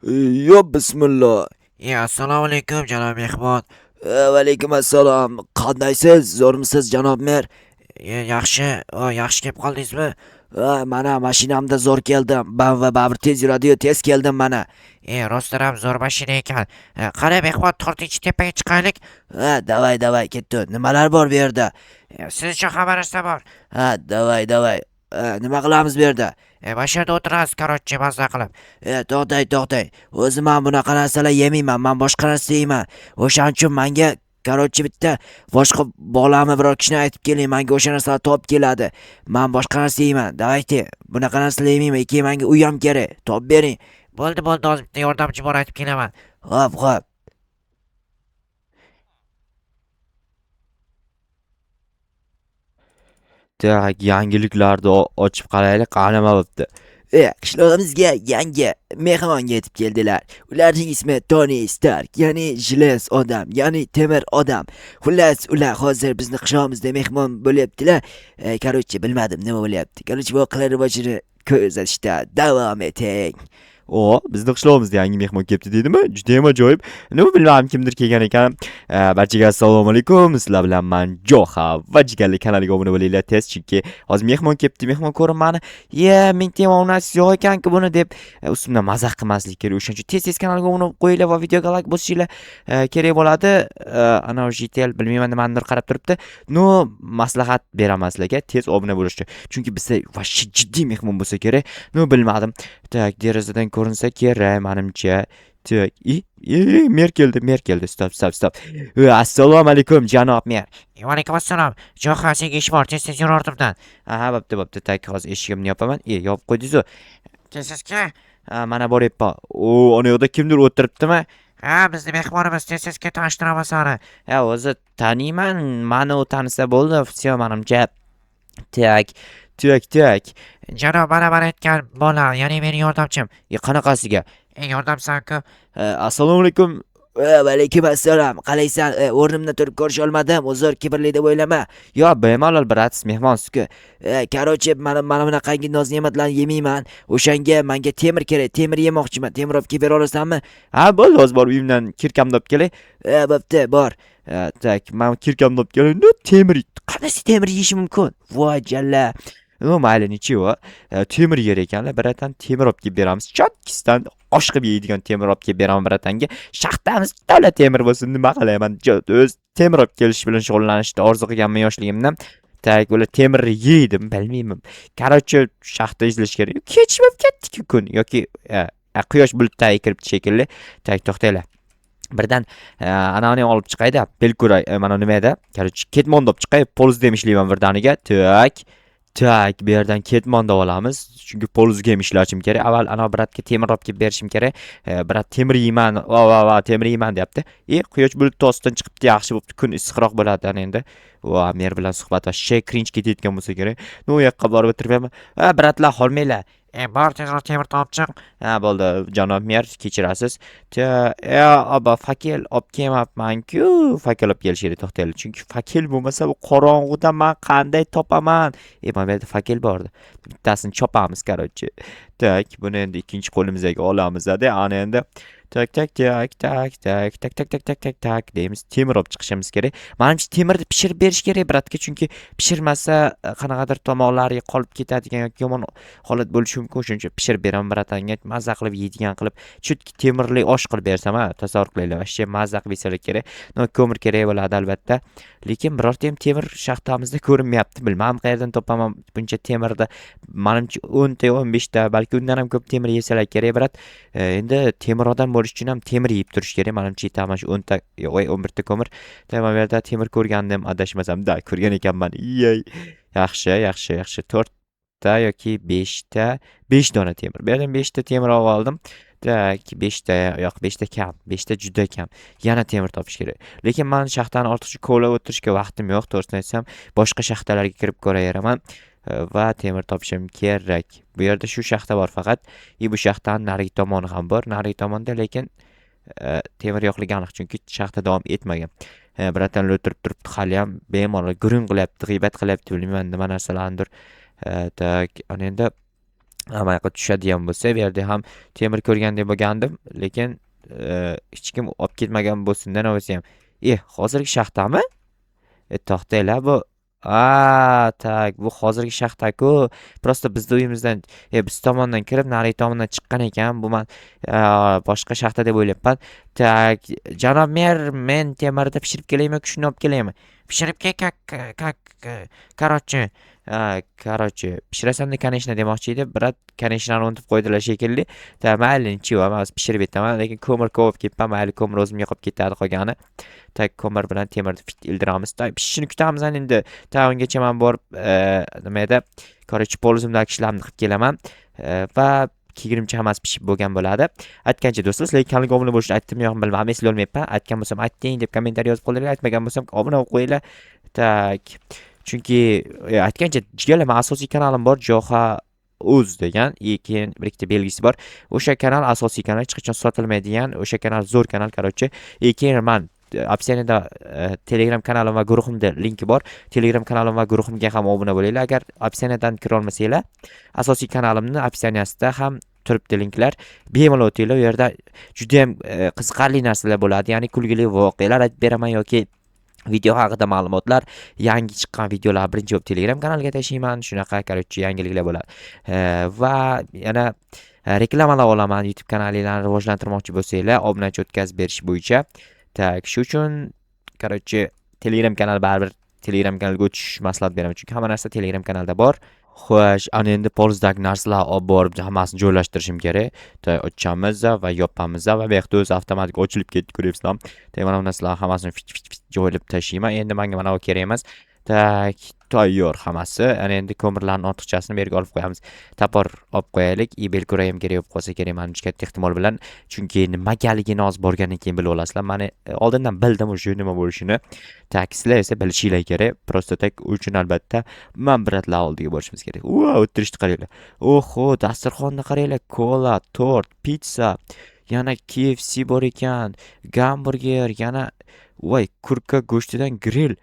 Yo, bismillah. Assalomu alaykum janob mehmon. Va alaykum assalom. Qandaysiz? Zo'rmisiz, janob mer? Yaxshi, yaxshi kelib qoldingizmi? Mana mashinamda zo'r keldim. Va baribir tez yuradi-yu, tez keldim mana. Rostdan ham zo'r mashina ekan. Qani mehmon, 4-chi tepaga chiqaylik. Davay, ketdi. Nimalar bor bu yerda? Siz uchun xabaringiz bor. Davay. Nima qilamiz bu yerda? Mana shu yerda o'tirasiz, korotchi mazza qilib. To'xtang. O'zim ham bunaqa narsalar yemayman. Men boshqa narsa yeyman. O'shaning uchun menga korotchi bitta boshqa bolami biror kishini aytib keling, menga o'sha narsalar topib keladi. Men boshqa narsa yeyman. Davayte, bunaqa narsalar yemayman. Keyin menga uy ham kerak. Topib bering. Bo'ldi, hozir bitta yordamchi bor, aytib kelaman. Xo'p. Tak, yangiliklarni ochib qaraylik, qani nima bo'pti. Qishlog'imizga yangi mehmon yetib keldilar. Ularning ismi Tony Stark, ya'ni jiles odam, ya'ni temir odam. Xullas, ular hozir bizni qishlog'imizda mehmon bo'lyaptilar. Korotchi, bilmadim nima bo'lyapti. Korotchi, voqealar rivojini ko'rsatishda davom eting. Bizni qishlog'imizda yangi mehmon kelibdi deydimi? Juda ham ajoyib. Nima bilmadim, kimdir kelgan ekan. Barchaga assalomu alaykum. Sizlar bilan men Joha va Jigarli kanaliga obuna bo'linglar tez, chunki hozir mehmon kelibdi. Mehmon ko'rib meni, men telefonasi yo'q ekan-ku buni deb ustimdan mazax qilmaslik kerak. O'shaning uchun tez kanalga obuna qo'yinglar va videoga like bosishinglar kerak bo'ladi. Ana o'shitel bilmayman nimanidir qarab turibdi. Maslahat beraman sizlarga, tez obuna bo'lishni. Chunki bizda vashshi jiddiy mehmon bo'lsa kerak. Bilmadim. Tak, derazadan ko'rinsa kerak menimcha. Tak, mer keldi. Stop. Assalomu alaykum janob mer. Va alaykum assalom. Jo'xa, senga ish bor, tez yur ortimdan. Bo'pti. Tak, hozir eshigimni yopaman. Yopib qo'ydingiz-ku. Tezga. Mana boryapman. Ana yoqda kimdir o'tiribdimi? Bizni mehmonimiz, tezga tanishtiraman seni. O'zi taniyman. Mani u tanisa bo'ldi, все menimcha. Tak. Janob, mana aytgan bola, ya'ni mening yordamchim. Qanaqasiga? Yordamsan-ku. Assalomu alaykum. Va alaykum assalom. Qalaysan? O'rnimdan turib ko'rish olmadim. Uzr, kibrli deb o'ylama. Yo, bemalol biratsiz mehmonsiz-ku. Korotchi, mana bunaqangi noz ne'matlarni yemayman. O'shanga menga temir kerak. Temir yemoqchiman. Temir olib kelib bera olasanmi? Bo'ldi, hozir borib uyimdan kirkamni olib kelay. Bo'pti, bor. Tak, men kirkamni olib kelay. Temir. Qanday temir yeyish mumkin? Voy jalla. Mayli, nechi temir yer ekanlar, biratan temir olib kelib beramiz. Chotkisdan osh qilib yeydigan temir olib kelib beraman biratanga. Shaxtamiz to'la temir bo'lsin, nima qilaman? O'z temir olib kelish bilan shug'ullanishda orzu qilganman yoshligimdan. Tak, ular temir yeydim, bilmayman. Korotchi, shaxtda izlash kerak. Kechib ketdik kun yoki quyosh bulutdan kiribdi shekilli. Tak, to'xtanglar. Birdan anavani olib chiqayda, belkuray mana nima edi? Korotchi, ketmon olib chiqay, poluz demishlayman birdaniga. Tak, bu yerdan ketmonda olamiz. Chunki polizga ham ishlashim kerak. Avval ana biratga temir olib kelib berishim kerak. Birat temir yeyman, temir yeyman deyapti. Quyosh bulutni ostidan chiqibdi, yaxshi bo'pti. Kun issiqroq bo'ladi endi. Mer bilan suhbat va cringe ketayotgan bo'lsa kerak. U yoqqa borib o'tiribman. Biratlar, qolmanglar. Bor, tezroq temir topib chiq. Bo'ldi, janob mer, kechirasiz. Fakil olib kelmabman-ku. Fakil olib kelish kerak, to'xtaylik. Chunki fakil bo'lmasa bu qorong'uda men qanday topaman? Mana bu yerda fakil bor. Bittasini chopamiz, korotchi. Tak, buni endi ikkinchi qo'limizga olamiz-da. Ana endi tak deymiz. Temir olib chiqishimiz kerak. Menimcha temirni pishirib berish kerak biratga, chunki pishirmasa qanaqadir tomoqlariga qolib ketadigan yoki yomon holat bo'lishi mumkin. Shuning uchun pishirib beraman biratanga, mazza qilib yeydigan qilib, chutki temirli osh qilib bersam, tasavvur qilaylik, vashcha mazza qilib yesalar kerak. Ko'mir kerak bo'ladi albatta. Lekin birorta ham temir shaxtamizda ko'rinmayapti. Bilmadim qayerdan topaman buncha temirni. Menimcha 10 ta, 15 ta, balki undan ham ko'p temir yesalar kerak birat. Endi temir odam bo'lish uchun ham temir yeyib turish kerak. Menimcha yetaman shu 10 ta, 11 ta ko'mir. Mana bu yerda temir ko'rgandim, adashmasam, ko'rgan ekanman. Yaxshi. 4 ta yoki 5 ta, 5 dona temir. Bu yerdan 5 ta temir oldim. Tak, 5 ta, yo'q, 5 ta kam. 5 ta juda kam. Yana temir topish kerak. Lekin men shaxtani ortiqcha kovlab o'tirishga vaqtim yo'q, to'g'risini aytsam, boshqa shaxtalarga kirib ko'raveraman va temir topishim kerak. Bu yerda shu shaxta bor faqat. Bu shaxtaning narigi tomoni ham bor. Narigi tomonda lekin temir yo'qligi aniq, chunki shaxta davom etmagan. Biratan o'tirib turibdi, hali ham bemalol gurung qilyapti, g'iybat qilyapti, bilmayman nima narsalardir. Tak, ana endi Amayoqqa tushadigan bo'lsa, bu yerda ham temir ko'rgandek bo'lgandim, lekin hech kim olib ketmagan bo'lsin-da nima bo'lsa ham. Hozirgi shaxtami? To'xtanglar bu. Tak, bu hozirgi shaxta-ku. Prosta bizni uyimizdan, biz tomondan kirib, nari tomondan chiqqan ekan. Bu men boshqa shaxta deb o'ylayapman. Tak, janob mer, men temirda pishirib kelaymi, shuni olib kelaymi? Pishirib как, короче. Короче, pishirasan-da, конечно demoqchi edi. Brat kanishani unutib qo'ydilar shekilli. Mayli, necheva, men pishirib betaman, lekin ko'mir ko'p ketman, mayli ko'mir o'zimga qolib ketadi qolgani. Ko'mir bilan temirni ildiramiz. Pishishini kutamiz endi. Ungacha men borib, nima edi? Короче, polizimdagi ishlarni qilib kelaman va kiygirimcha hammasi pishib bo'lgan bo'ladi. Aytgancha do'stlar, sizlarga kanalga obuna bo'lishni aytdim yo'qmi bilmadim, eslay olmayapman. Aytgan bo'lsam ayting deb kommentariy yozib qoldiringlar, aytmagan bo'lsam obuna bo'lib qo'yinglar. Tak. Chunki aytgancha jigarlar, men asosiy kanalim bor, Joha Uz degan, keyin bir ikkita belgisi bor. O'sha kanal asosiy kanal, hech qachon sotilmaydigan, o'sha kanal zo'r kanal, короче. Keyin men opsiyada Telegram kanalim va guruhimda linki bor. Telegram kanalim va guruhimga ham obuna bo'linglar. Agar opsiyadan kira olmasanglar, asosiy kanalimni opsiyasida ham turibdi linklar. Bemalol o'tinglar. U yerda juda ham qiziqarli narsalar bo'ladi. Ya'ni kulgili voqealar aytib beraman yoki video haqida ma'lumotlar, yangi chiqqan videolar birinchi bo'lib Telegram kanaliga tashlayman. Shunaqa короче yangiliklar bo'ladi. Va yana reklamalar olaman. YouTube kanalinglarni rivojlantirmoqchi bo'lsanglar, obunachi o'tkazib berish bo'yicha. Tak, shu uchun короче Telegram kanal baribir Telegram kanalga o'tish maslahat beraman. Chunki hamma narsa Telegram kanalda bor. Xo'sh, ana endi polizdagi narsalar olib borib hammasini joylashtirishim kerak. Ochamiz va yopamiz va bu yerda o'zi avtomatik ochilib ketdi, ko'ryapsizlar. Mana bu narsalar hammasini joylab tashlayman. Endi menga mana bu kerak emas. Tak, tayyor hammasi. Ana endi ko'mirlarning ortiqchasini bu yerga olib qo'yamiz. Tapor olib qo'yaylik. Belkura ham kerak bo'lib qolsa kerak, menimcha katta ehtimol bilan. Chunki nimagaligini hozir borgandan keyin bilib olasizlar. Men oldindan bildim o'sha nima bo'lishini. Tak, sizlar esa bilishinglar kerak. Prosta tak uchun albatta men bratlar oldiga borishimiz kerak. O'tirishni qaranglar. Oho, dasturxonni qaranglar. Kola, tort, pizza, yana KFC bor ekan, gamburger, yana voy, kurka go'shtidan grill.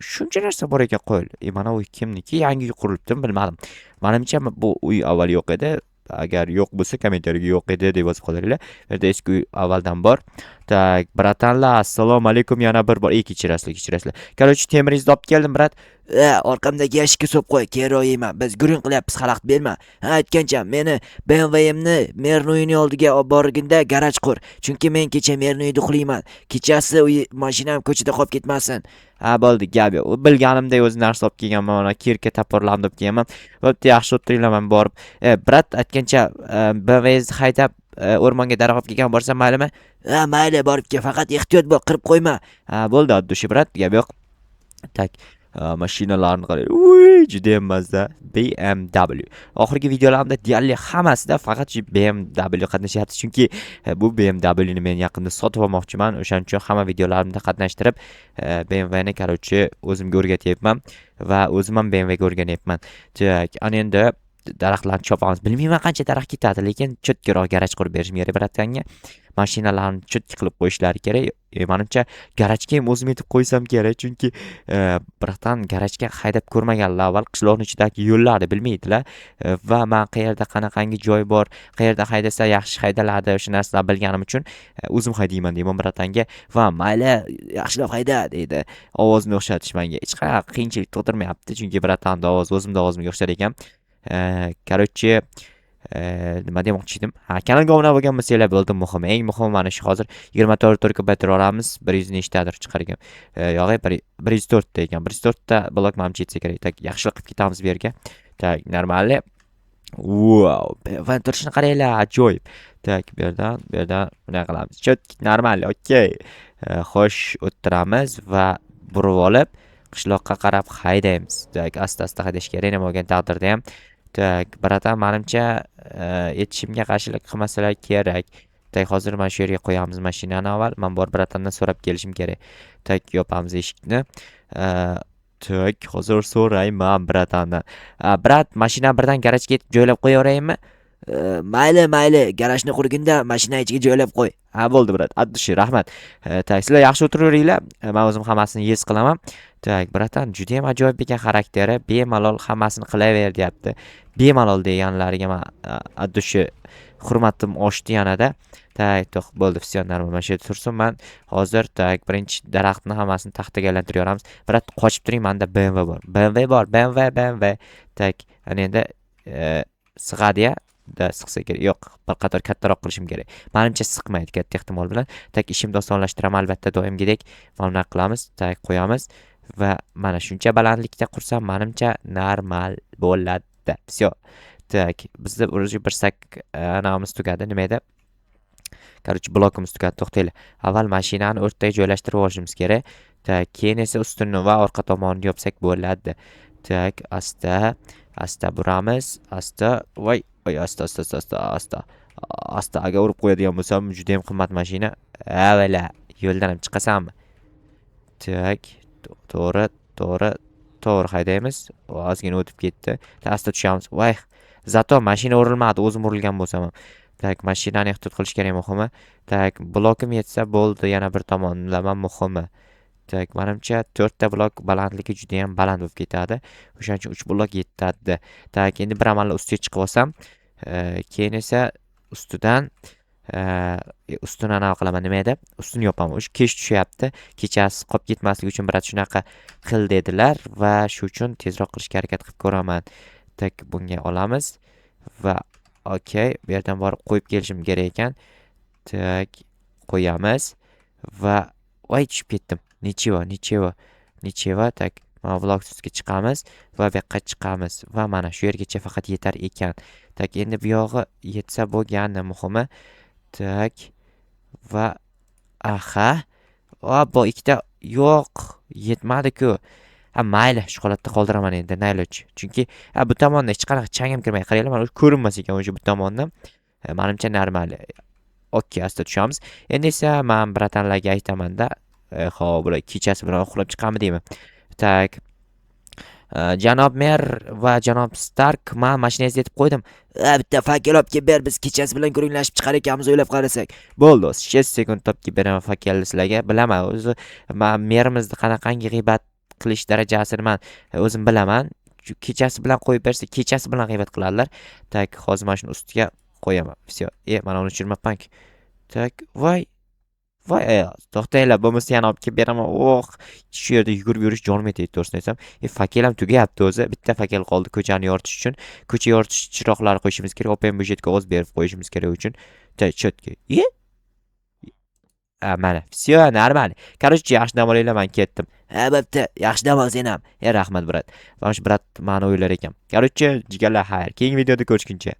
Shuncha narsa bor ekan qo'yil. Mana u kimniki? Yangi qurilibdimi bilmadim. Menimcha bu uy avval yo'q edi. Agar yo'q bo'lsa kommentariyaga yo'q edi deb yozib qoldiringlar. Bu yerda eski uy avvaldan bor. Tak, bratanlar, assalomu alaykum, yana bir bor. Kechirasizlar. Короче, temiringizni olib keldim, brat. Orqamdagi yashikka so'p qo'y, keroyman. Biz gurung qilyapmiz, xalaqit berma. Aytgancha, meni BMW'imni Mernoyning oldiga olib borganda garaj qur. Chunki men kecha Mernoyda uxlayman. Kechasi mashinam ko'chada qolib ketmasin. Bo'ldi, gap yo'q. Bilganimdek o'zi narsa olib kelganman, mana kirka taporlarni olib kelganman. Bo'pti, yaxshi o'tiringlar, men borib. Brat, aytgancha BMW'ni haydab o'rmonga daraxt olib kelgan borsam maylimi? Mayli, borib kel, faqat ehtiyot bo'l, qirib qo'yma. Bo'ldi, oddiy brat, gap yo'q. Tak, mashinalarni qarang. Juda ham mazza. BMW. Oxirgi videolarimda deyarli hammasida faqat BMW qatnashyapti, chunki bu BMW ni men yaqinda sotib olmoqchiman. O'shaning uchun hamma videolarimda qatnashtirib BMW ni короче o'zimga o'rgatyapman va o'zim ham BMW ga o'rganyapman. Tak, ana endi daraxtlarni chopamiz. Bilmayman qancha daraxt ketadi, lekin chotkiroq garaj qurib berishim kerak bratanga. Mashinalarni chotki qilib qo'yishlari kerak. Menimcha garajga ham o'zim yetib qo'ysam kerak, chunki birdan garajga haydab ko'rmaganlar, avval qishloqning ichidagi yo'llarni bilmaydilar va men qayerda qanaqangi joy bor, qayerda haydasa yaxshi haydaladi, o'sha narsalarni bilganim uchun o'zim haydayman deyman bratanga va mayli yaxshilab hayda deydi. Ovozini o'xshatish menga hech qanaqa qiyinchilik tug'dirmayapti, chunki bratanning ovozi o'zimning ovozimga o'xshar ekan. Короче, nima demoqchi edim? Kanalga obuna bo'lgan bo'lsanglar bo'ldi, muhim. Eng muhimi mana shu hozir 24 ga bitira olamiz. 100 nechtadir chiqar ekan. Yo'q, 104 ta ekan. 104 ta blok menimcha yetsa kerak. Tak, yaxshilik qilib ketamiz bu yerga. Tak, normalni. Wow, venturishni qaranglar, ajoyib. Tak, bu yerdan bunday qilamiz. Chotki, normal, okey. Xo'sh, o'tiramiz va burib olib qishloqqa qarab haydaymiz. Tak, asta-asta haydash kerak, nima bo'lgan taqdirda ham. Tak, bratan, menimcha yetishimga qarshilik qilmasalar kerak. Tak, hozir mana shu yerga qo'yamiz mashinani avval. Men bor bratandan so'rab kelishim kerak. Tak, yopamiz eshikni. Tak, hozir so'rayman bratandan. Brat, mashinani birdan garajga yetib joylab qo'yaveraymi? Mayli, garajni qurganda mashina ichiga joylab qo'y. Bo'ldi brat, addushi, rahmat. Tak, sizlar yaxshi o'tiraveringlar. Men o'zim hammasini yes qilaman. Tak, bratan, juda ham ajoyib ekan xarakteri. Bemalol hammasini qilaver deyapti. Bemalol deganlariga men addushi hurmatim oshdi yanada. Tak, to'q bo'ldi, всё normal. Mana shu yerda tursin. Men hozir tak birinchi daraxtni hammasini taxtaga aylantirib Brat, qochib turing, menda BMW bor. BMW. Tak, ana endi sig'adi-ya. Siqsa kerak. Yo'q, bir qator kattaroq qilishim kerak. Menimcha siqmaydi katta ehtimol bilan. Tak, ishimni osonlashtiraman albatta doimgidek. Mana qilamiz, tak qo'yamiz va mana shuncha balandlikda qursam menimcha normal bo'ladi. Всё. Так, bizda уже bir sak anamiz tugadi. Nima edi? Короче, blokimiz tugadi. To'xtanglar. Avval mashinani o'rtaga joylashtirib olishimiz kerak. Tak, keyin esa ustuni va orqa tomonini yopsak bo'ladi. Tak, asta buramiz. Asta, voy, asta. Astaga urib qo'yadigan bo'lsam, juda ham qimmat mashina. Avvala, yo'ldan ham chiqasanmi? Tak, to'g'ri haydaymiz. Ozgina o'tib ketdi. Asta tushamiz. Voy, zato mashina urilmadi, o'zim urilgan bo'lsam ham. Tak, mashinani ehtiyot qilish kerak muhimi. Tak, blokim yetsa bo'ldi, yana bir tomonlama muhimi. Tak, menimcha 4 ta blok balandligi juda ham baland bo'lib ketadi. O'shaning uchun 3 blok yetadi. Tak, endi bir amallab ustiga chiqib olsam, keyin esa ustidan ustini nima qilaman, nima edi? Ustini yopaman. O'sha kech tushyapti. Kechasi qolib ketmasligi uchun brat shunaqa qil dedilar va shu uchun tezroq qilishga harakat qilib ko'raman. Tak, bunga olamiz va okey, bu yerdan borib qo'yib kelishim kerak ekan. Tak, qo'yamiz va voy, tushib ketdim. Nicheva. Tak, mana blok ustiga chiqamiz va bu yoqqa chiqamiz va mana shu yergacha faqat yetar ekan. Tak, endi bu yog'i yetsa bo'lgani muhimi. Tak, va aha. Bu ikkita yo'q, yetmadi-ku. Mayli, shu holatda qoldiraman endi, naylochi. Chunki bu tomondan hech qanaqa chang ham kirmay, qaranglar, mana ko'rinmas ekan o'sha bu tomondan. Menimcha normal. Okey, asta tushamiz. Endi esa men bratanlarga aytaman-da, xo'p, bular kechasi bilan uxlab chiqami deyman. Tak, janob mer va janob Stark, men mashinangizni yetib qo'ydim. Bitta fakkel olib kelib ber, biz kechasi bilan guringlashib chiqar ekanmiz, o'ylab qarasak. Bo'ldi, 6 sekund topib beraman fakkelni sizlarga. Bilaman, o'zi men merimizni qanaqangi g'iybat qilish darajasini men o'zim bilaman. Kechasi bilan qo'yib bersa, kechasi bilan g'iybat qiladilar. Tak, hozir mana shuni ustiga qo'yaman. Всё. Mana uni tushirmabman-ku. Tak, voy, to'xtanglar, bo'lmasa yana olib kelib beraman. Shu yerda yugurib yurish jonim yetadi, to'g'risini aytsam. Fakel ham tugayapti o'zi. Bitta fakel qoldi ko'chani yoritish uchun. Ko'cha yoritish chiroqlari qo'yishimiz kerak. Open budjetga o'z berib qo'yishimiz kerak uchun. Tak, chotki. Mana, всё, normal. Короче, yaxshi dam olinglar, men ketdim. Bo'pti, yaxshi dam ol sen ham. Rahmat, brat. Mana shu brat meni o'ylar ekan. Короче, jigarlar, xayr. Keyingi videoda ko'rishguncha.